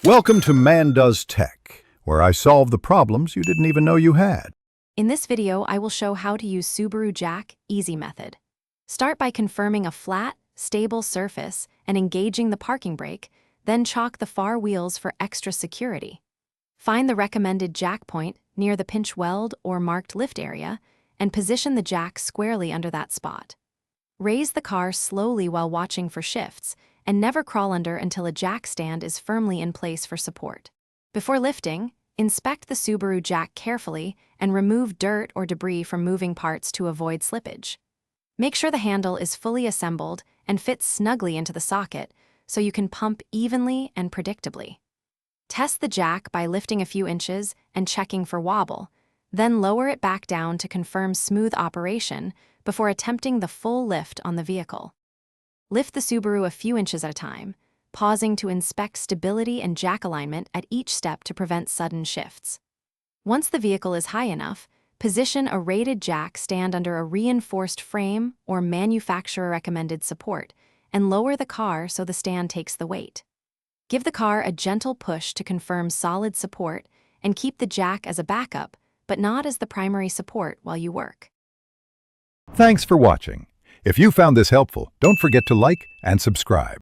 Welcome to Man Does Tech, where I solve the problems you didn't even know you had. In this video, I will show how to use Subaru Jack Easy Method. Start by confirming a flat, stable surface and engaging the parking brake, then chock the far wheels for extra security. Find the recommended jack point near the pinch weld or marked lift area and position the jack squarely under that spot. Raise the car slowly while watching for shifts and never crawl under until a jack stand is firmly in place for support. Before lifting, inspect the Subaru Jack carefully and remove dirt or debris from moving parts to avoid slippage. Make sure the handle is fully assembled and fits snugly into the socket so you can pump evenly and predictably. Test the jack by lifting a few inches and checking for wobble, then lower it back down to confirm smooth operation before attempting the full lift on the vehicle. Lift the Subaru a few inches at a time, pausing to inspect stability and jack alignment at each step to prevent sudden shifts. Once the vehicle is high enough, position a rated jack stand under a reinforced frame or manufacturer-recommended support and lower the car so the stand takes the weight. Give the car a gentle push to confirm solid support and keep the jack as a backup, but not as the primary support while you work. Thanks for watching. If you found this helpful, don't forget to like and subscribe.